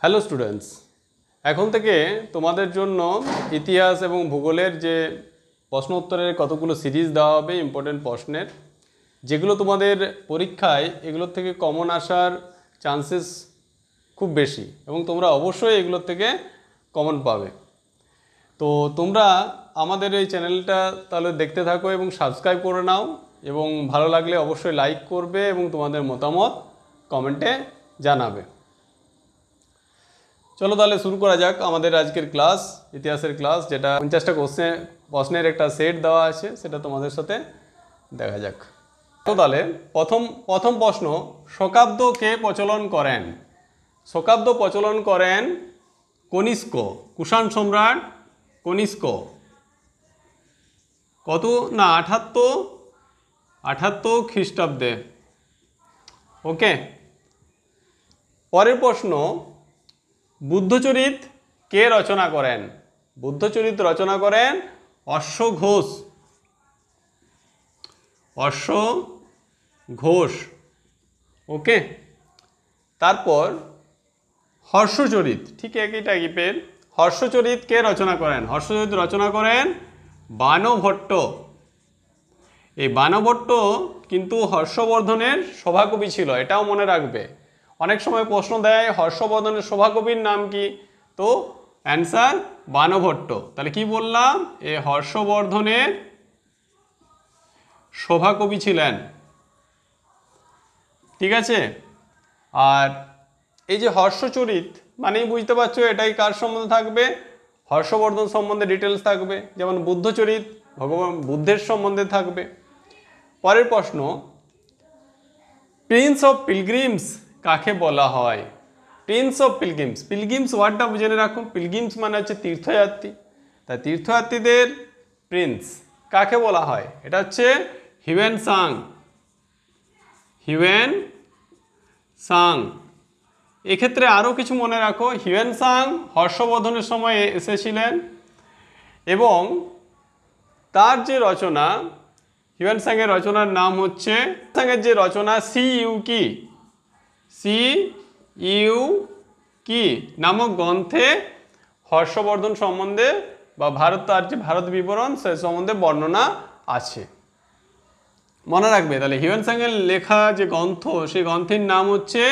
Hello students, এখন থেকে তোমাদের জন্য ইতিহাস এবং ভূগোলের যে প্রশ্ন উত্তরের কতগুলো সিরিজ দেওয়া হবে ইম্পর্টেন্ট প্রশ্নের, যেগুলো তোমাদের পরীক্ষায় এগুলোর থেকে কমন আসার চান্সেস খুব বেশি এবং তোমরা অবশ্যই এগুলোর থেকে কমন পাবে। তো তোমরা আমাদের এই চ্যানেলটা তাহলে দেখতে থাকো এবং সাবস্ক্রাইব করে নাও, এবং ভালো লাগলে অবশ্যই লাইক করবে এবং তোমাদের মতামত কমেন্টে জানাবে। চলো তাহলে শুরু করা যাক আমাদের আজকের ক্লাস, ইতিহাসের ক্লাস, যেটা 50টা প্রশ্নের একটা সেট দেওয়া আছে, সেটা তোমাদের সাথে দেখা যাক। তো তাহলে প্রথম প্রশ্ন, শকাব্দ কে প্রচলন করেন? শকাব্দ প্রচলন করেন কনিষ্ক, কুষাণ সম্রাট কনিষ্ক। কত না 78 খ্রিস্টাব্দে। ওকে, পরের প্রশ্ন, বুদ্ধচরিত কে রচনা করেন? বুদ্ধচরিত রচনা করেন অশ্ব ঘোষ। ওকে, তারপর হর্ষচরিত, ঠিক একই টাইপের। হর্ষচরিত কে রচনা করেন? হর্ষচরিত রচনা করেন বাণভট্ট। এই বাণভট্ট কিন্তু হর্ষবর্ধনের সভাকবি ছিল, এটাও মনে রাখবে। অনেক সময় প্রশ্ন দেয় হর্ষবর্ধনের সভাকবির নাম কি, তো অ্যান্সার বাণভট্ট। তাহলে কি বললাম, এ হর্ষবর্ধনের সভাকবি ছিলেন। ঠিক আছে, আর এই যে হর্ষচরিত মানেই বুঝতে পারছো এটাই কার সম্বন্ধে থাকবে, হর্ষবর্ধন সম্বন্ধে ডিটেলস থাকবে। যেমন বুদ্ধচরিত ভগবান বুদ্ধের সম্বন্ধে থাকবে। পরের প্রশ্ন, প্রিন্স অফ পিলগ্রিমস কাকে বলা হয়? প্রিন্স অফ পিলগ্রিমস, পিলগ্রিমস ওয়ার্ডটা জেনে রাখুন। পিলগ্রিমস মানে হচ্ছে তীর্থযাত্রী, তাই তীর্থযাত্রীদের প্রিন্স কাকে বলা হয়? এটা হচ্ছে হিউয়েন সাং। এক্ষেত্রে আরও কিছু মনে রাখো, হিউয়েন সাং হর্ষবর্ধনের সময় এসেছিলেন এবং তার যে রচনা, হিউয়েন সাংয়ের রচনার নাম হচ্ছে, সাংয়ের যে রচনা সি ইউ কি নামক গ্রন্থে হর্ষবর্ধন সম্বন্ধে বা তার যে ভারত বিবরণ সে সম্বন্ধে বর্ণনা আছে। মনে রাখবে তাহলে হিউয়েন সাংয়ের লেখা যে গ্রন্থ, সেই গ্রন্থের নাম হচ্ছে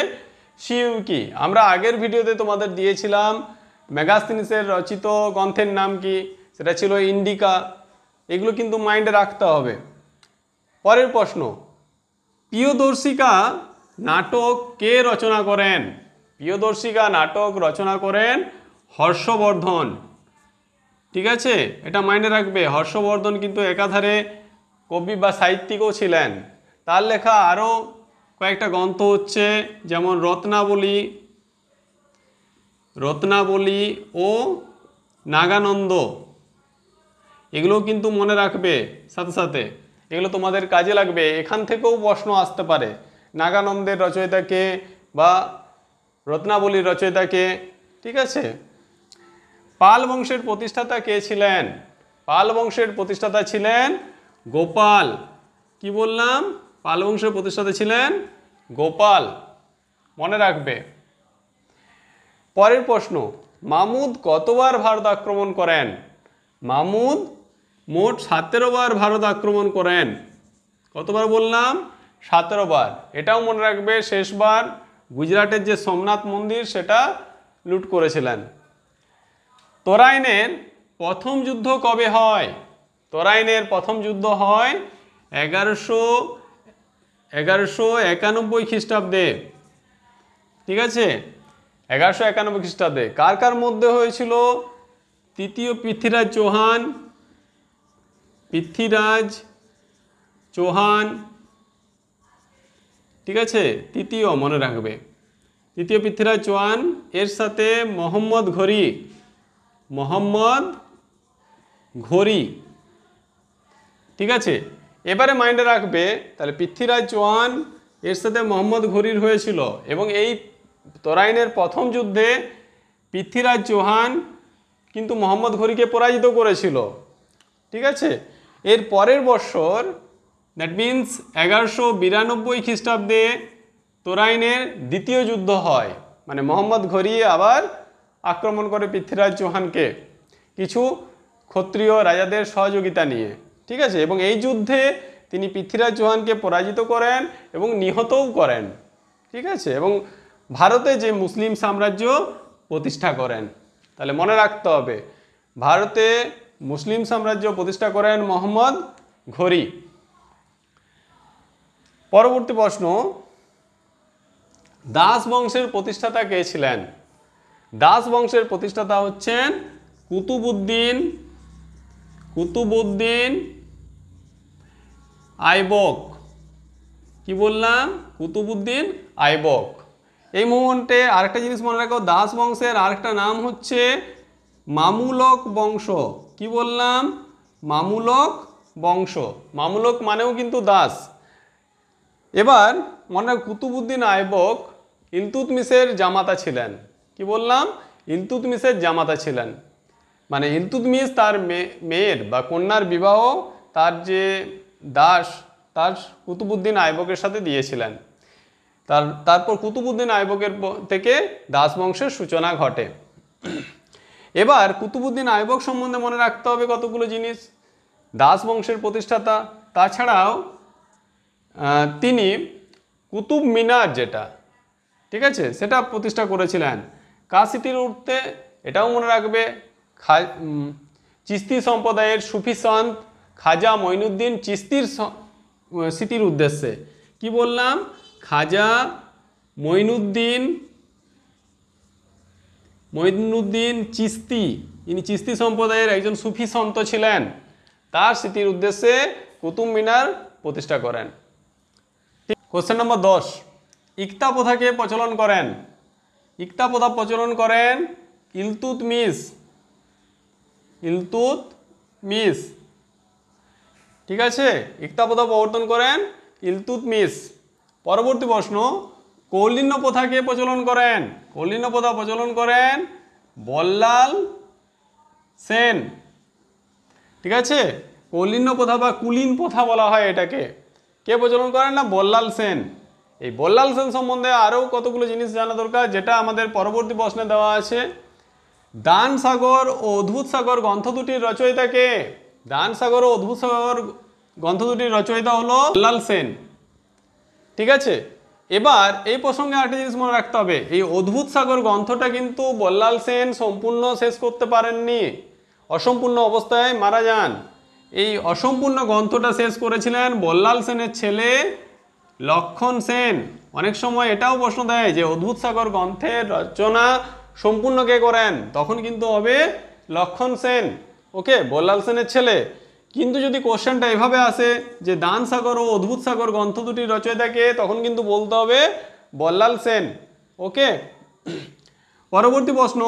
সিইউকি। আমরা আগের ভিডিওতে তোমাদের দিয়েছিলাম মেগাস্তিনিসের রচিত গ্রন্থের নাম কি, সেটা ছিল ইন্ডিকা। এগুলো কিন্তু মাইন্ডে রাখতে হবে। পরের প্রশ্ন, প্রিয়দর্শিকা নাটক কে রচনা করেন? প্রিয়দর্শিকা নাটক রচনা করেন হর্ষবর্ধন। ঠিক আছে, এটা মাইন্ডে রাখবে। হর্ষবর্ধন কিন্তু একাধারে কবি বা সাহিত্যিকও ছিলেন। তার লেখা আরও কয়েকটা গ্রন্থ হচ্ছে, যেমন রত্নাবলী ও নাগানন্দ। এগুলোও কিন্তু মনে রাখবে, সাথে সাথে এগুলো তোমাদের কাজে লাগবে। এখান থেকেও প্রশ্ন আসতে পারে, নাগানন্দের রচয়িতাকে বা রত্নাবলীর রচয়িতাকে। ঠিক আছে, পাল বংশের প্রতিষ্ঠাতা কে ছিলেন? পাল বংশের প্রতিষ্ঠাতা ছিলেন গোপাল। কি বললাম, পাল বংশের প্রতিষ্ঠাতা ছিলেন গোপাল, মনে রাখবে। পরের প্রশ্ন, মামুদ কতবার ভারত আক্রমণ করেন? মামুদ মোট 17 বার ভারত আক্রমণ করেন। কতবার বললাম? 17 বার। এটাও মনে রাখবে, শেষবার গুজরাটের যে সোমনাথ মন্দির সেটা লুট করেছিলেন। তরাইনের প্রথম যুদ্ধ কবে হয়? তরাইনের প্রথম যুদ্ধ হয় 1191 খ্রিস্টাব্দে। ঠিক আছে, 1191 খ্রিস্টাব্দে। কার কার মধ্যে হয়েছিল? তৃতীয় পৃথ্বীরাজ চৌহান। ঠিক আছে, তৃতীয় মনে রাখবে, তৃতীয় পৃথ্বীরাজ চৌহান, এর সাথে মোহাম্মদ ঘোরি। ঠিক আছে, এবারে মাইন্ডে রাখবে তাহলে পৃথ্বীরাজ চৌহান এর সাথে মোহাম্মদ ঘোরির হয়েছিল, এবং এই তরাইনের প্রথম যুদ্ধে পৃথ্বীরাজ চৌহান কিন্তু মোহাম্মদ ঘোরিকে পরাজিত করেছিল। ঠিক আছে, এর পরের বছর, দ্যাট মিন্স 1192 খ্রিস্টাব্দে তরাইনের দ্বিতীয় যুদ্ধ হয়। মানে মোহাম্মদ ঘুরি আবার আক্রমণ করে পৃথ্বীরাজ চৌহানকে কিছু ক্ষত্রিয় রাজাদের সহযোগিতা নিয়ে, ঠিক আছে। এবং এই যুদ্ধে তিনি পৃথ্বীরাজ চৌহানকে পরাজিত করেন এবং নিহতও করেন, ঠিক আছে। এবং ভারতে যে মুসলিম সাম্রাজ্য প্রতিষ্ঠা করেন। তাহলে মনে রাখতে হবে ভারতে মুসলিম সাম্রাজ্য প্রতিষ্ঠা করেন মোহাম্মদ ঘুরি। পরবর্তী প্রশ্ন, দাস বংশের প্রতিষ্ঠাতা কে ছিলেন? দাস বংশের প্রতিষ্ঠাতা হচ্ছেন কুতুবউদ্দিন আইবক। কি বললাম? কুতুবউদ্দিন আইবক। এই মোমেন্টে আরেকটা জিনিস মনে রাখো, দাস বংশের আরেকটা নাম হচ্ছে মামুলক বংশ। কি বললাম? মামুলক বংশ। মামুলক মানেও কিন্তু দাস। এবার মনে রাখো কুতুবউদ্দিন আইবক ইলতুৎমিশের জামাতা ছিলেন। কি বললাম? ইলতুৎমিশের জামাতা ছিলেন। মানে ইলতুৎমিশ তার মেয়ের বা কন্যার বিবাহ তার যে দাস তার কুতুবউদ্দিন আইবকের সাথে দিয়েছিলেন। তারপর কুতুবউদ্দিন আইবকের থেকে দাস বংশের সূচনা ঘটে। এবার কুতুবউদ্দিন আইবক সম্বন্ধে মনে রাখতে হবে কতগুলো জিনিস। দাস বংশের প্রতিষ্ঠাতা, তাছাড়াও তিনি কুতুব মিনার যেটা, ঠিক আছে, সেটা প্রতিষ্ঠা করেছিলেন। কার স্মৃতির উর্তে? এটাও মনে রাখবে, চিস্তি সম্প্রদায়ের সুফি সন্ত খাজা মঈনুদ্দিন চিস্তির স্মৃতির উদ্দেশ্যে। কি বললাম? খাজা মঈনুদ্দিন চিস্তি, ইনি চিস্তি সম্প্রদায়ের একজন সুফি সন্ত ছিলেন। তার স্মৃতির উদ্দেশ্যে কুতুব মিনার প্রতিষ্ঠা করেন। কোশ্চেন নম্বর 10, ইকতা প্রথাকে প্রচলন করেন? ইকতা প্রথা প্রচলন করেন ইলতুৎমিশ, ঠিক আছে। ইকতা প্রথা প্রবর্তন করেন ইলতুৎমিশ। পরবর্তী প্রশ্ন, কৌলিন্য প্রথাকে প্রচলন করেন? কৌলিন্য প্রথা প্রচলন করেন বল্লাল সেন, ঠিক আছে। কৌলিন্য প্রথা বা কুলীন প্রথা বলা হয় এটাকে। কে প্রচলন করেন? না, বল্লাল সেন। এই বল্লাল সেন সম্বন্ধে আরও কতগুলো জিনিস জানা দরকার, যেটা আমাদের পরবর্তী প্রশ্নে দেওয়া আছে। দান সাগর ও অদ্ভুত সাগর গ্রন্থ দুটির রচয়িতা কে? দান সাগর ও অদ্ভুত সাগর গ্রন্থ দুটির রচয়িতা হলো বল্লাল সেন, ঠিক আছে। এবার এই প্রসঙ্গে একটা জিনিস মনে রাখতে হবে, এই অদ্ভুত সাগর গ্রন্থটা কিন্তু বল্লাল সেন সম্পূর্ণ শেষ করতে পারেননি, অসম্পূর্ণ অবস্থায় মারা যান। এই অসম্পূর্ণ গ্রন্থটা শেষ করেছিলেন বল্লাল সেনের ছেলে লক্ষণ সেন। অনেক সময় এটাও প্রশ্ন দেয় যে অদ্ভুত সাগর গ্রন্থের রচনা সম্পূর্ণ কে করেন? তখন কিন্তু হবে লক্ষণ সেন, ওকে, বল্লাল সেনের ছেলে। কিন্তু যদি কোশ্চেনটা এভাবে আসে যে দান সাগর ও অদ্ভুত সাগর গ্রন্থ দুটির রচয়িতা কে, তখন কিন্তু বলতে হবে বল্লাল সেন, ওকে। পরবর্তী প্রশ্ন,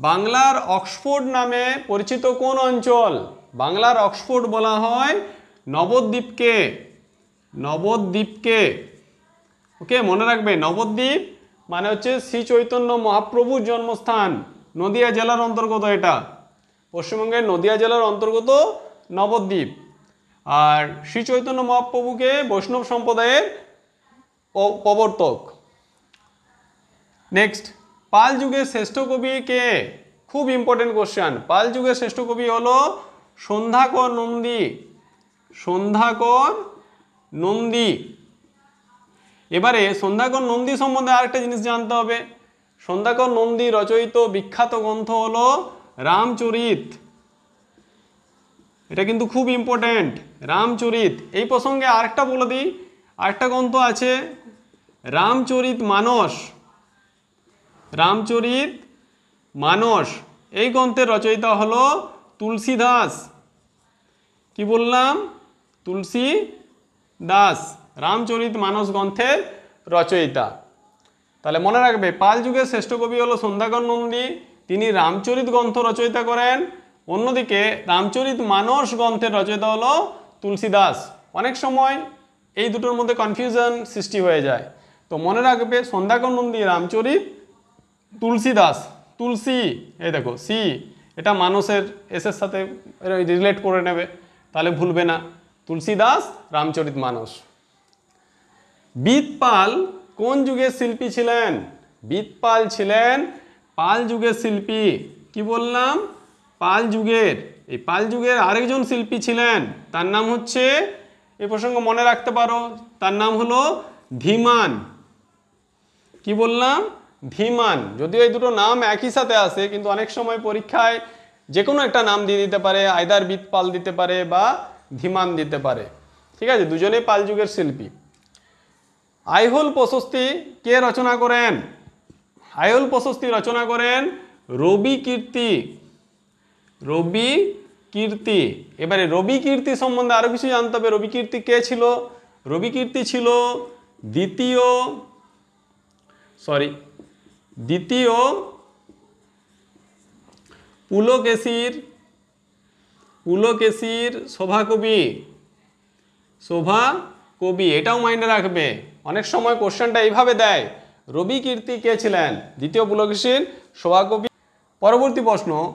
বাংলার অক্সফোর্ড নামে পরিচিত কোন অঞ্চল? বাংলার অক্সফোর্ড বলা হয় নবদ্বীপকে, ওকে, মনে রাখবে নবদ্বীপ মানে হচ্ছে শ্রী চৈতন্য মহাপ্রভুর জন্মস্থান। নদিয়া জেলার অন্তর্গত, এটা পশ্চিমবঙ্গের নদিয়া জেলার অন্তর্গত নবদ্বীপ। আর শ্রী চৈতন্য মহাপ্রভুকে বৈষ্ণব সম্প্রদায়ের প্রবর্তক। নেক্সট, পাল যুগের শ্রেষ্ঠ কবি কে? খুব ইম্পর্টেন্ট কোশ্চেন। পাল যুগের শ্রেষ্ঠ কবি হলো সন্ধ্যাকর নন্দী। এবারে সন্ধ্যাকর নন্দী সম্বন্ধে আরেকটা জিনিস জানতে হবে। সন্ধ্যাকর নন্দী রচয়িত বিখ্যাত গ্রন্থ হলো রামচরিত। এটা কিন্তু খুব ইম্পর্টেন্ট, রামচরিত। এই প্রসঙ্গে আরেকটা বলে দিই, আরেকটা গ্রন্থ আছে রামচরিত মানস। এই গ্রন্থের রচয়িতা হলো তুলসীদাস। কি বললাম? তুলসীদাস রামচরিত মানস গ্রন্থের রচয়িতা। তাহলে মনে রাখবে পাল যুগের শ্রেষ্ঠ কবি হলো সন্ধ্যাকর নন্দী, তিনি রামচরিত গ্রন্থ রচয়িতা করেন। অন্যদিকে রামচরিত মানস গ্রন্থের রচয়িতা হলো তুলসীদাস। অনেক সময় এই দুটোর মধ্যে কনফিউশন সৃষ্টি হয়ে যায়, তো মনে রাখবে সন্ধ্যাকর নন্দী রামচরিত, তুলসীদাস, তুলসী এই দেখো সি, এটা মানসের এসের সাথে রিলেট করে নেবে, তাহলে ভুলবে না। তুলসীদাস, রামচরিত মানস। বিদ পাল কোন যুগের শিল্পী ছিলেন? বিদপাল ছিলেন পাল যুগের শিল্পী। কি বললাম? পাল যুগের। এই পাল যুগের আরেকজন শিল্পী ছিলেন, তার নাম হচ্ছে, এই প্রসঙ্গ মনে রাখতে পারো, তার নাম হলো ধীমান। কি বললাম? ধীমান। যদিও এই দুটো নাম একই সাথে আসে, কিন্তু অনেক সময় পরীক্ষায় যে কোনো একটা নাম দিয়ে দিতে পারে, আইদার বিদপাল দিতে পারে বা ধীমান দিতে পারে। ঠিক আছে, দুজনেই পাল যুগের শিল্পী। আইহোল প্রশস্তি কে রচনা করেন? আইহোল প্রশস্তি রচনা করেন রবি কীর্তি। রবি কীর্তি। এবারে রবি কীর্তি সম্বন্ধে আরো কিছু জানতে হবে। রবি কীর্তি কে ছিল? রবি কীর্তি ছিল দ্বিতীয় পুলকেশীর সভাকবি। এটাও মাইন্ডে রাখবে, অনেক সময় কোশ্চেনটা এইভাবে দেয়, রবি কীর্তি কে ছিলেন? দ্বিতীয় পুলকেশীর সভাকবি। পরবর্তী প্রশ্ন,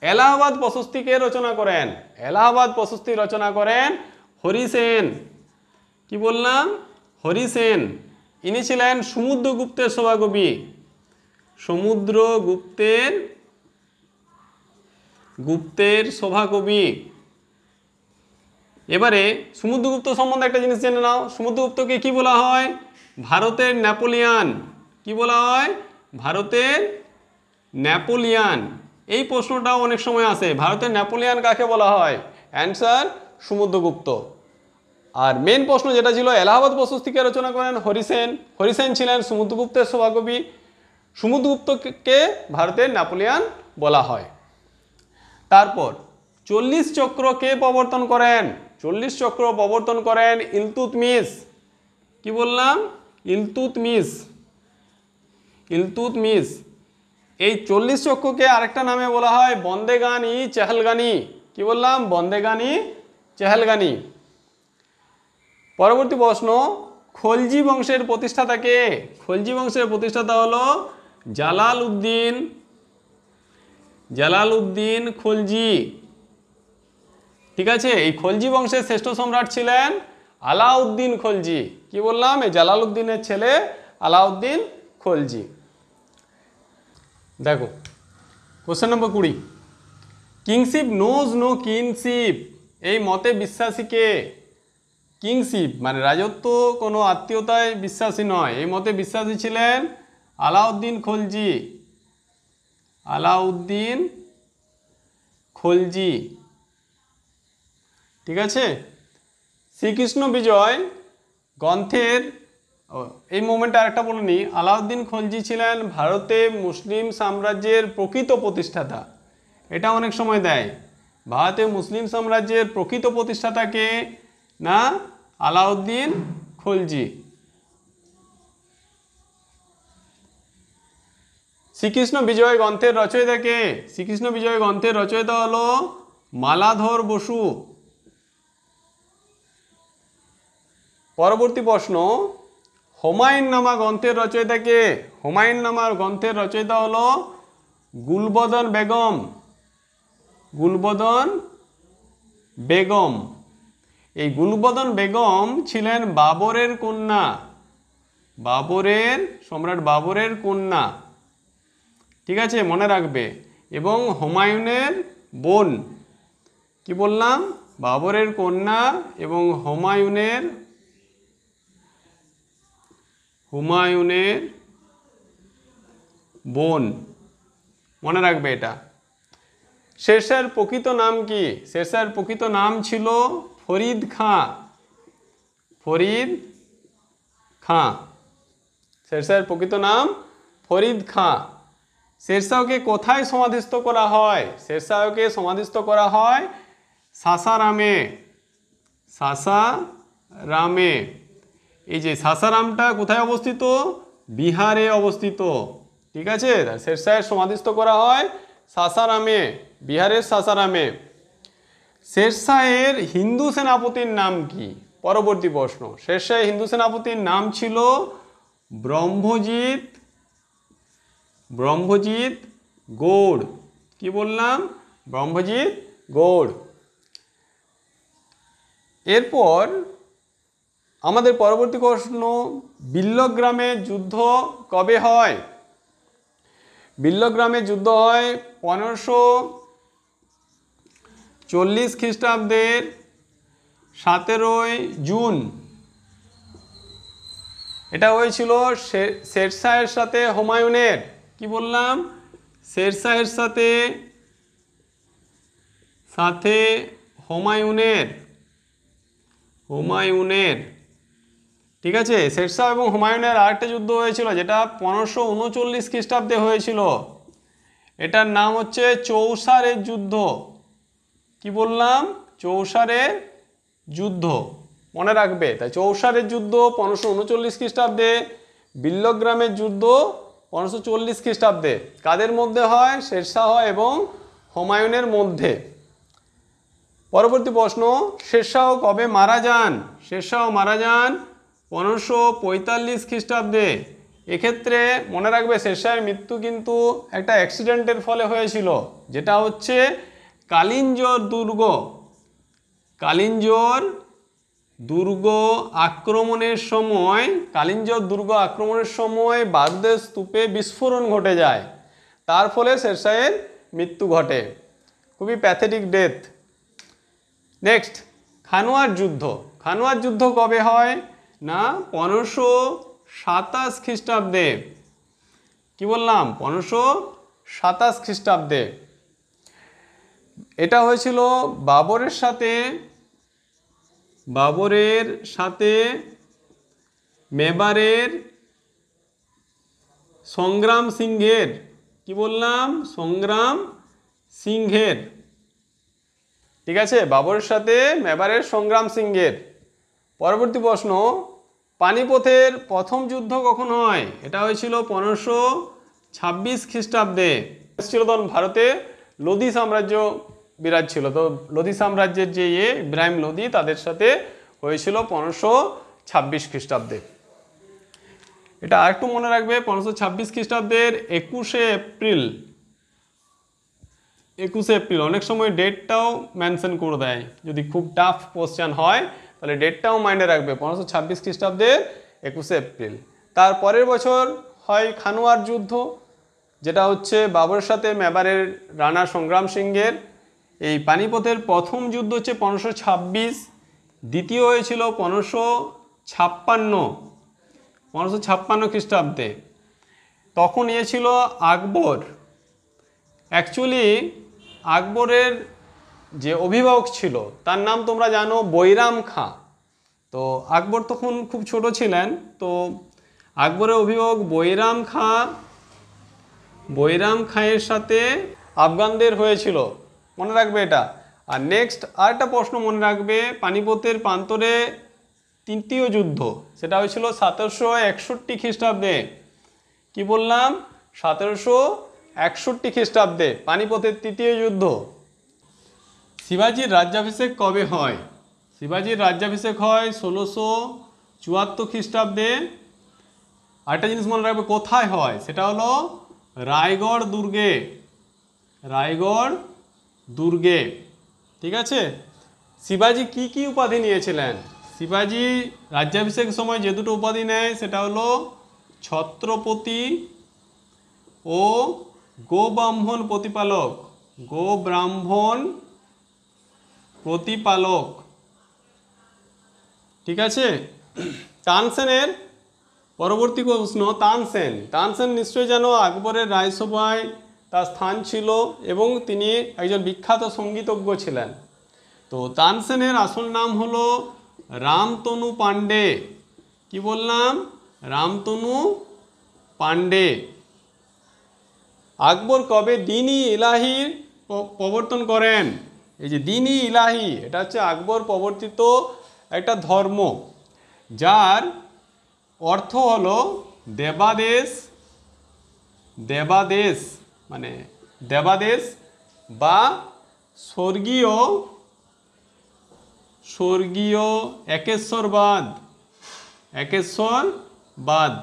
এলাহাবাদ প্রশস্তি কে রচনা করেন? এলাহাবাদ প্রশস্তি রচনা করেন হরিসেন। কি বললাম? হরিসেন। ইনি ছিলেন সমুদ্রগুপ্তের সভাকবি। সমুদ্রগুপ্তের সভাকবি। এবারে সমুদ্রগুপ্ত সম্বন্ধে একটা জিনিস জেনে নাও। সমুদ্রগুপ্তকে কি বলা হয়? ভারতের নেপোলিয়ান। কি বলা হয়? ভারতের নেপোলিয়ান। এই প্রশ্নটাও অনেক সময় আসে, ভারতের নেপোলিয়ান কাকে বলা হয়? অ্যান্সার সমুদ্রগুপ্ত। আর মেন প্রশ্ন যেটা ছিল, এলাহাবাদ প্রশস্তিকে রচনা করেন হরিসেন। হরিসেন ছিলেন সমুদ্রগুপ্তের সভাকবি। সমুদ্রগুপ্তকে ভারতের নেপোলিয়ান বলা হয়। তারপর 40 চক্র কে প্রবর্তন করেন? 40 চক্র প্রবর্তন করেন ইলতুৎমিশ। কি বললাম? ইলতুৎমিশ। এই 40 চক্রকে আরেকটা নামে বলা হয় বন্দেগান-ই চেহেলগানি। কি বললাম? বন্দেগান-ই চেহেলগানি। পরবর্তী প্রশ্ন, খলজি বংশের প্রতিষ্ঠাতা কে? খলজি বংশের প্রতিষ্ঠাতা হলো জালালউদ্দিন খলজি। ঠিক আছে, এই খলজি বংশের শ্রেষ্ঠ সম্রাট ছিলেন আলাউদ্দিন খলজি। কি বললাম? এই জালালউদ্দিনের ছেলে আলাউদ্দিন খলজি। দেখো question number 20, kingship knows no kinship, এই মতে বিশ্বাসী কে? কিংশিপ মানে রাজত্ব কোনো আত্মীয়তায় বিশ্বাসী নয়, এই মতে বিশ্বাসী ছিলেন আলাউদ্দিন খলজি। ঠিক আছে, শ্রীকৃষ্ণ বিজয় গ্রন্থের এই মোমেন্টে আরেকটা বলে নিই, আলাউদ্দিন খলজি ছিলেন ভারতে মুসলিম সাম্রাজ্যের প্রকৃত প্রতিষ্ঠাতা। এটা অনেক সময় দেয়, ভারতে মুসলিম সাম্রাজ্যের প্রকৃত প্রতিষ্ঠাতা কে? না, আলাউদ্দিন খলজি। শ্রীকৃষ্ণ বিজয় গ্রন্থের রচয়িতা কে? শ্রীকৃষ্ণ বিজয় গ্রন্থের রচয়িতা হলো মালাধর বসু। পরবর্তী প্রশ্ন, হুমায়ুন নামা গ্রন্থের রচয়িতা কে? হুমায়ুন নামা গ্রন্থের রচয়িতা হলো গুলবদন বেগম। এই গুলবদন বেগম ছিলেন বাবরের কন্যা, সম্রাট বাবরের কন্যা। ঠিক আছে, মনে রাখবে। এবং হুমায়ুনের বোন। কি বললাম? বাবরের কন্যা এবং হুমায়ুনের বোন। মনে রাখবে এটা। শেরশাহর প্রকৃত নাম কি? শেরশাহর প্রকৃত নাম ছিল ফরিদ খাঁ। শেরশাহর প্রকৃত নাম ফরিদ খাঁ। শেরশাহকে কোথায় সমাধিস্থ করা হয়? শেরশাহকে সমাধিস্থ করা হয় সাসারামে। এই যে সাসারামটা কোথায় অবস্থিত? বিহারে অবস্থিত। ঠিক আছে, শেরশাহের সমাধিস্থ করা হয় সাসারামে, বিহারের সাসারামে। শেরশাহের হিন্দু সেনাপতির নাম কি? পরবর্তী প্রশ্ন, শেরশাহের হিন্দু সেনাপতির নাম ছিল ব্রহ্মজিৎ গৌড়। কি বললাম? ব্রহ্মজিৎ গৌড়। এরপর আমাদের পরবর্তী প্রশ্ন, বিল্লগ্রামের যুদ্ধ কবে হয়? বিল্লগ্রামে যুদ্ধ হয় 1540 খ্রিস্টাব্দের 17 জুন। এটা হয়েছিল শেরশাহের সাথে হুমায়ুনের, কি বললাম, শেরশাহের সাথে হুমায়ুনের, ঠিক আছে। শেরশাহ এবং হুমায়ুনের আরেকটা যুদ্ধ হয়েছিল যেটা 1539 খ্রিস্টাব্দে হয়েছিল, এটার নাম হচ্ছে চৌসারের যুদ্ধ। কি বললাম, চৌসারের যুদ্ধ, মনে রাখবে। তাই চৌসারের যুদ্ধ 1539 খ্রিস্টাব্দে, বিল্লগ্রামের যুদ্ধ 1540 খ্রিস্টাব্দে। কাদের মধ্যে হয়? শেরশাহ এবং হুমায়ুনের মধ্যে। পরবর্তী প্রশ্ন, শেরশাহ কবে মারা যান? শেরশাহ মারা যান 1545 খ্রিস্টাব্দে। এক্ষেত্রে মনে রাখবে শেরশাহের মৃত্যু কিন্তু একটা অ্যাক্সিডেন্টের ফলে হয়েছিল, যেটা হচ্ছে কালিঞ্জর দুর্গ। কালিঞ্জর দুর্গ আক্রমণের সময় বারুদের স্তূপে বিস্ফোরণ ঘটে যায়, তার ফলে শেরশাহের মৃত্যু ঘটে। খুবই প্যাথেটিক ডেথ। নেক্সট, খানোয়ার যুদ্ধ। খানোয়ার যুদ্ধ কবে হয়? না 1527 খ্রিস্টাব্দে। কি বললাম? 1527 খ্রিস্টাব্দে। এটা হয়েছিল বাবরের সাথে মেবারের সংগ্রাম সিংহের। কি বললাম? সংগ্রাম সিংহের, ঠিক আছে, বাবরের সাথে মেবারের সংগ্রাম সিংহের। পরবর্তী প্রশ্ন, পানিপথের প্রথম যুদ্ধ কখন হয়? এটা হয়েছিল 1526 খ্রিস্টাব্দে। ছিল তখন ভারতে লোধি সাম্রাজ্য বিরাজ ছিল, তো লোধি সাম্রাজ্যের যে ইব্রাহিম লোধি, তাদের সাথে হয়েছিল 1526 খ্রিস্টাব্দে। এটা আরেকটু মনে রাখবে, 1526 খ্রিস্টাব্দের 21শে এপ্রিল। অনেক সময় ডেটটাও মেনশন করে দেয়, যদি খুব টাফ কোশ্চেন হয় তাহলে ডেটটাও মাইন্ডে রাখবে। 1526 খ্রিস্টাব্দের 21শে এপ্রিল। তার পরের বছর হয় খানোয়ার যুদ্ধ, যেটা হচ্ছে বাবরের সাথে মেবারের রানা সংগ্রাম সিংহের। এই পানিপথের প্রথম যুদ্ধ হচ্ছে 1526, দ্বিতীয় হয়েছিল 1556 খ্রিস্টাব্দে। তখন ছিল আকবর। অ্যাকচুয়ালি আকবরের যে অভিভাবক ছিল তার নাম তোমরা জানো বৈরাম খাঁ। তো আকবর তখন খুব ছোট ছিলেন, তো আকবরের অভিভাবক বৈরাম খাঁয়ের সাথে আফগানদের হয়েছিল, মনে রাখবে এটা। আর নেক্সট আরেকটা প্রশ্ন মনে রাখবে, পানিপথের প্রান্তরে তৃতীয় যুদ্ধ, সেটা হয়েছিল 1761 খ্রিস্টাব্দে। কি বললাম? 1761 খ্রিস্টাব্দে পানিপথের তৃতীয় যুদ্ধ। শিবাজির রাজ্যাভিষেক কবে হয়? শিবাজির রাজ্যাভিষেক হয় 1674 খ্রিস্টাব্দে। আরেকটা জিনিস মনে রাখবে কোথায় হয়, সেটা হলো রায়গড় দুর্গে, ঠিক আছে। শিবাজি কি উপাধি নিয়েছিলেন? শিবাজি রাজ্যাভিষেকের সময় যে দুটো উপাধি নেয় সেটা হলো ছত্রপতি ও গোব্রাহ্মণ প্রতিপালক, ঠিক আছে। তানসেনের পরবর্তী প্রশ্ন, তানসেন নিশ্চয়ই জানো আকবরের রাজসভায় তার স্থান ছিল এবং তিনি একজন বিখ্যাত সঙ্গীতজ্ঞ ছিলেন। তো তানসেনের আসল নাম হলো রামতনু পাণ্ডে। কি বললাম? রামতনু পাণ্ডে। আকবর কবে দ্বীন-ই ইলাহির প্রবর্তন করেন? এই যে দ্বীন-ই ইলাহি, এটা হচ্ছে আকবর প্রবর্তিত একটা ধর্ম, যার অর্থ হলো দেবাদেশ, মানে দেবাদেশ বা স্বর্গীয় একেশ্বরবাদ।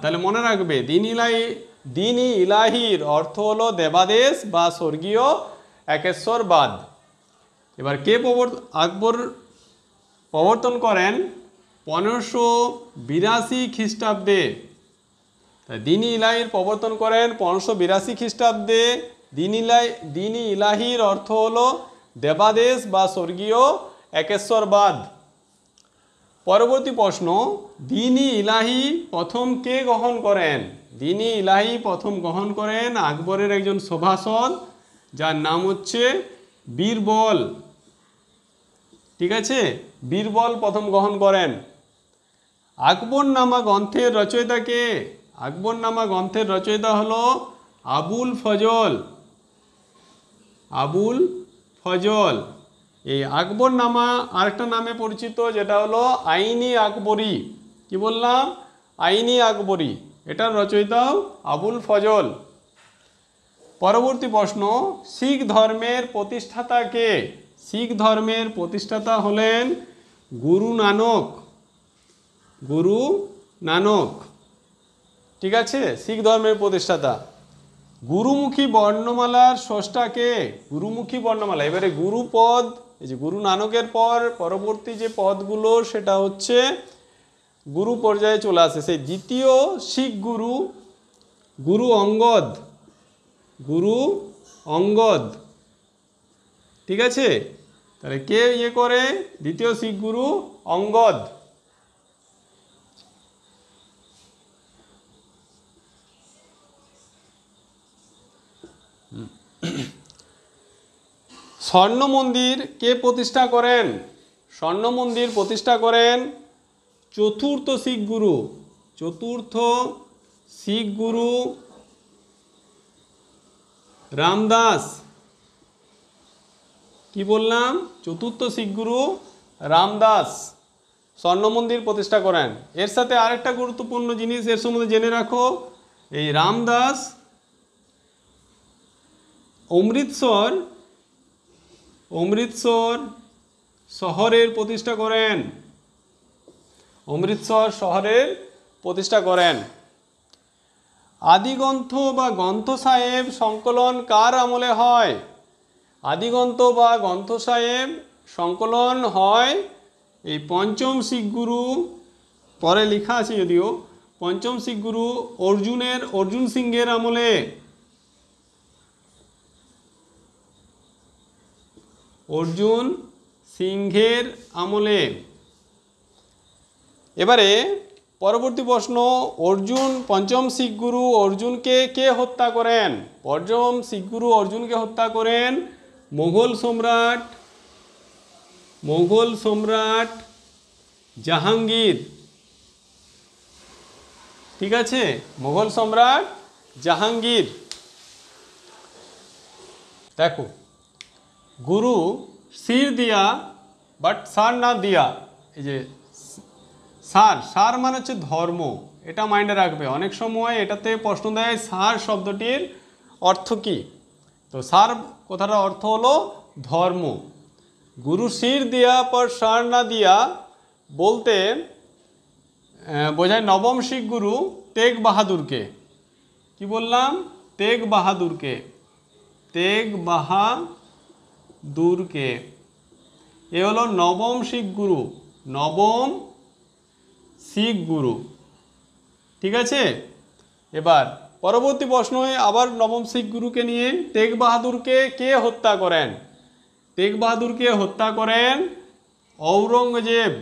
তাহলে মনে রাখবে দ্বীন-ই ইলাহির অর্থ হলো দেবাদেশ বা স্বর্গীয় একেশ্বরবাদ। এবার আকবর প্রবর্তন করেন 1582 খ্রিস্টাব্দে। দিন-ই ইলাহির প্রবর্তন করেন 1582 খ্রিস্টাব্দে। দিন-ই ইলাহির অর্থ হলো দেবাদেশ বা স্বর্গীয় একেশ্বরবাদ। পরবর্তী প্রশ্ন, দিন-ই ইলাহি প্রথম কে গ্রহণ করেন? দিন-ই ইলাহি প্রথম গ্রহণ করেন আকবরের একজন সভাসদ, যার নাম হচ্ছে বীরবল। ঠিক আছে, বীরবল প্রথম গ্রহণ করেন। আকবরনামা গ্রন্থের রচয়িতা কে? আকবরনামা গ্রন্থের রচয়িতা হলো আবুল ফজল। আবুল ফজল। এই আকবরনামা আরেকটা নামে পরিচিত, যেটা হলো আইনি আকবরী। কি বললাম? আইনি আকবরী। এটার রচয়িতাও আবুল ফজল। পরবর্তী প্রশ্ন, শিখ ধর্মের প্রতিষ্ঠাতা কে? শিখ ধর্মের প্রতিষ্ঠাতা হলেন গুরু নানক। গুরু নানক। ঠিক আছে, শিখ ধর্মের প্রতিষ্ঠাতা। গুরুমুখী বর্ণমালার স্রষ্টা কে? গুরুমুখী বর্ণমালা। এবারে গুরুপদ, এই যে গুরু নানকের পর পরবর্তী যে পদগুলো সেটা হচ্ছে গুরু পর্যায়ে চলে আসে। সেই দ্বিতীয় শিখ গুরু, গুরু অঙ্গদ। গুরু অঙ্গদ। ঠিক আছে, তাহলে কে ইয়ে করে? দ্বিতীয় শিখ গুরু অঙ্গদ। স্বর্ণ মন্দির কে প্রতিষ্ঠা করেন? স্বর্ণ মন্দির প্রতিষ্ঠা করেন চতুর্থ শিখ গুরু। চতুর্থ শিখ গুরু রামদাস। কি বললাম? চতুর্থ শিখ গুরু রামদাস স্বর্ণ মন্দির প্রতিষ্ঠা করেন। এর সাথে আরেকটা গুরুত্বপূর্ণ জিনিস এর সম্বন্ধে জেনে রাখো, এই রামদাস অমৃতসর শহরের প্রতিষ্ঠা করেন। অমৃতসর শহরের প্রতিষ্ঠা করেন। আদিগ্রন্থ বা গ্রন্থ সাহেব সংকলন কার আমলে হয়? আদিগ্রন্থ বা গ্রন্থ সাহেব সংকলন হয় এই পঞ্চম শিখ গুরু, পরে লেখা আছে যদিও, পঞ্চম শিখ গুরু অর্জুন সিংহের আমলে। অর্জুন সিংহের আমলে। এবারে পরবর্তী প্রশ্ন, পঞ্চম শিখ গুরু অর্জুনকে কে হত্যা করেন? পঞ্চম শিখ গুরু অর্জুনকে হত্যা করেন মোগল সম্রাট জাহাঙ্গীর। ঠিক আছে, মোগল সম্রাট জাহাঙ্গীর। দেখো, গুরু শির দিয়া বাট সার না দিয়া। এই যে সার মানে হচ্ছে ধর্ম, এটা মাইন্ডে রাখবে। অনেক সময় এটাতে প্রশ্ন দেয় সার শব্দটির অর্থ কি। তো সার কথাটার অর্থ হলো ধর্ম। গুরু শির দিয়া পর সার না দিয়া বলতে বোঝায় নবম শিখ গুরু তেগ বাহাদুরকে। কি বললাম? তেগ বাহাদুরকে। এ হলো নবম শিখ গুরু। নবম শিখ গুরু। ঠিক আছে, এবার পরবর্তী প্রশ্নে আবার নবম শিখ গুরুকে নিয়ে। তেগ বাহাদুরকে কে হত্যা করেন? তেগ বাহাদুরকে হত্যা করেন ঔরঙ্গজেব।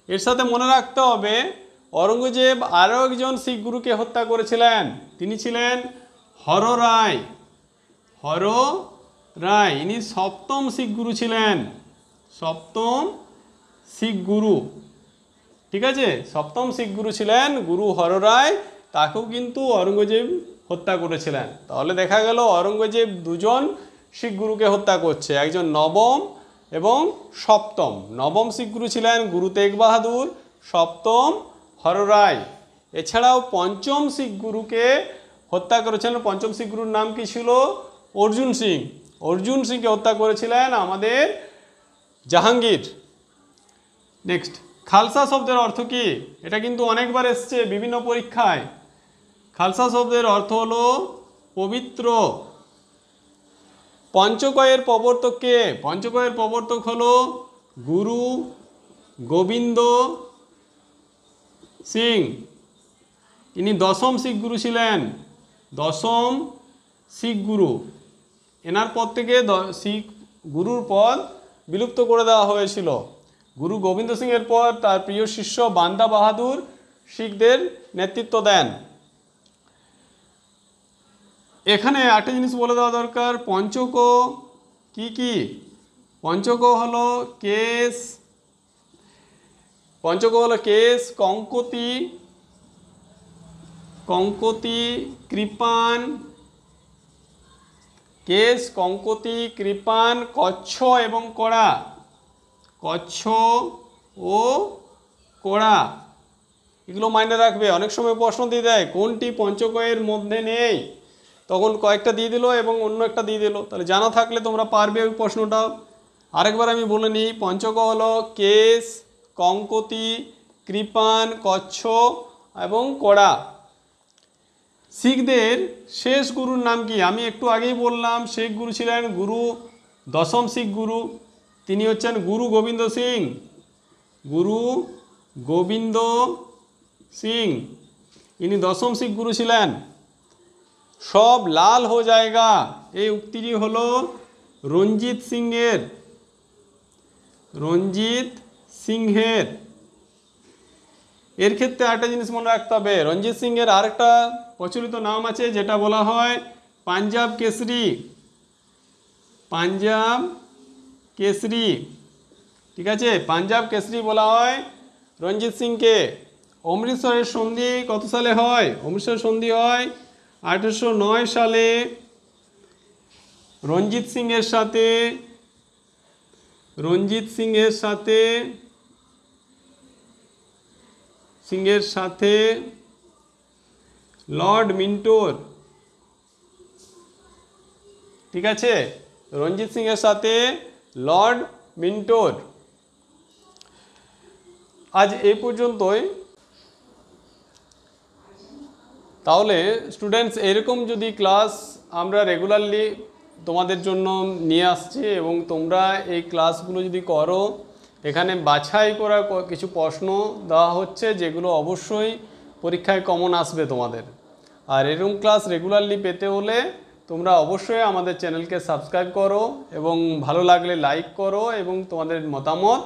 এর সাথে মনে রাখতে হবে ঔরঙ্গজেব আরও একজন শিখ গুরুকে হত্যা করেছিলেন। তিনি ছিলেন হররায়। ইনি সপ্তম শিখ গুরু ছিলেন। সপ্তম শিখ গুরু। ঠিক আছে, সপ্তম শিখ গুরু ছিলেন গুরু হররায়। তাকেও কিন্তু ঔরঙ্গজেব হত্যা করেছিলেন। তাহলে দেখা গেল ঔরঙ্গজেব দুজন শিখ গুরুকে হত্যা করছে, একজন নবম এবং সপ্তম। নবম শিখ গুরু ছিলেন গুরু তেগ বাহাদুর, সপ্তম হররায়। এছাড়াও পঞ্চম শিখ গুরুকে হত্যা করেছিলেন। পঞ্চম শিখ গুরুর নাম কি ছিল? অর্জুন সিং। অর্জুন সিংকে হত্যা করেছিলেন আমাদের জাহাঙ্গীর। নেক্সট, খালসা শব্দের অর্থ কি? এটা কিন্তু অনেকবার এসছে বিভিন্ন পরীক্ষায়। খালসা শব্দের অর্থ হলো পবিত্র। পঞ্চকয়ের প্রবর্তক কে? পঞ্চকয়ের প্রবর্তক হলো গুরু গোবিন্দ সিং, ইনি দশম শিখ গুরু ছিলেন, দশম শিখ গুরু। এনার পর থেকে শিখ গুরুর পদ বিলুপ্ত করে দেওয়া হয়েছিল। গুরু গোবিন্দ সিংয়ের পর তার প্রিয় শিষ্য বান্দা বাহাদুর শিখদের নেতৃত্ব দেন। এখানে একটা জিনিস বলে দেওয়া দরকার, পঞ্চক কি কি? পঞ্চক হলো কেশ, পঞ্চক হলো কেশ, কঙ্কতি, কঙ্কতি, কৃপান, কেশ, কঙ্কতি, কৃপান, কচ্ছ এবং কড়া, কচ্ছ ও কড়া, এগুলো মাইনে রাখবে। অনেক সময় প্রশ্ন দিয়ে দেয় কোনটি পঞ্চকয়ের মধ্যে নেই, তখন কয়েকটা দিয়ে দিল এবং অন্য একটা দিয়ে দিল, তাহলে জানা থাকলে তোমরা পারবে ওই প্রশ্নটা। আরেকবার আমি বলে নিই, পঞ্চক হলো কেশ, কঙ্কতি, কৃপান, কচ্ছ এবং কড়া। শিখদের শেষ গুরুর নাম কি? আমি একটু আগেই বললাম শেখ গুরু ছিলেন গুরু দশম শিখ গুরু, তিনি হচ্ছেন গুরু গোবিন্দ সিং, গুরু গোবিন্দ সিং, ইনি দশম শিখ গুরু ছিলেন। সব লাল হো জায়গা, এই উক্তিটি হলো রঞ্জিত সিংয়ের, রঞ্জিত সিংহের। এর ক্ষেত্রে একটা জিনিস মনে রাখতে হবে, রঞ্জিত সিংয়ের আরেকটা প্রচলিত নাম আছে যেটা বলা হয় পাঞ্জাব কেশরী, পাঞ্জাব কেশরী, ঠিক আছে, পাঞ্জাব কেশরী বলা হয় রঞ্জিত সিংকে। অমৃতসরের সন্ধি কত সালে হয়? অমৃতসর সন্ধি হয় 1809 সালে। রঞ্জিত সিংয়ের সাথে, রঞ্জিত সিংয়ের সাথে, সিংয়ের সাথে লর্ড মিন্টোর, ঠিক আছে, রঞ্জিত সিংয়ের সাথে লর্ড মিন্টোর। আজ এই পর্যন্তই। তাহলে স্টুডেন্টস, এরকম যদি ক্লাস আমরা রেগুলারলি তোমাদের জন্য নিয়ে আসছি এবং তোমরা এই ক্লাসগুলো যদি করো, এখানে বাছাই করা কিছু প্রশ্ন দেওয়া হচ্ছে যেগুলো অবশ্যই পরীক্ষায় কমন আসবে তোমাদের। আর এরকম ক্লাস রেগুলারলি পেতে হলে তোমরা অবশ্যই আমাদের চ্যানেলকে সাবস্ক্রাইব করো এবং ভালো লাগলে লাইক করো এবং তোমাদের মতামত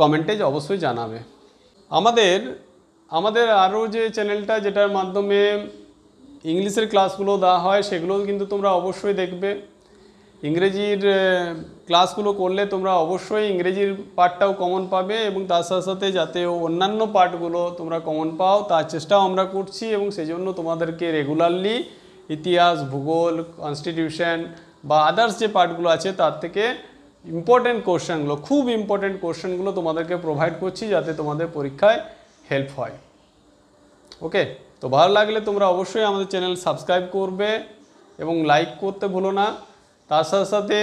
কমেন্টে অবশ্যই জানাবে। আমাদের আরও যে চ্যানেলটা যেটার মাধ্যমে ইংলিশের ক্লাসগুলো দেওয়া হয় সেগুলো কিন্তু তোমরা অবশ্যই দেখবে। ইংরেজির ক্লাসগুলো করলে তোমরা অবশ্যই ইংরেজির পার্টটাও কমন পাবে এবং তার সাথে সাথে যাতে অন্যান্য পার্টগুলো তোমরা কমন পাও তার চেষ্টাও আমরা করছি এবং সেই জন্য তোমাদেরকে রেগুলারলি ইতিহাস, ভূগোল, কনস্টিটিউশন বা আদার্স যে পার্টগুলো আছে তার থেকে ইম্পর্টেন্ট কোশ্চেনগুলো, খুব ইম্পর্টেন্ট কোশ্চেনগুলো তোমাদেরকে প্রোভাইড করছি যাতে তোমাদের পরীক্ষায় হেল্প হয়। ওকে, তো ভালো লাগলে তোমরা অবশ্যই আমাদের চ্যানেল সাবস্ক্রাইব করবে এবং লাইক করতে ভুলো না। তার সাথে সাথে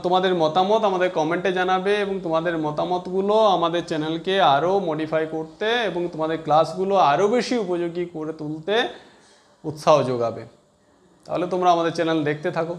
তোমাদের মতামত আমাদের কমেন্টে জানাবে এবং তোমাদের মতামতগুলো আমাদের চ্যানেলকে আরও মডিফাই করতে এবং তোমাদের ক্লাসগুলো আরও বেশি উপযোগী করে তুলতে উৎসাহ যোগাবে। তাহলে তোমরা আমাদের চ্যানেল দেখতে থাকো।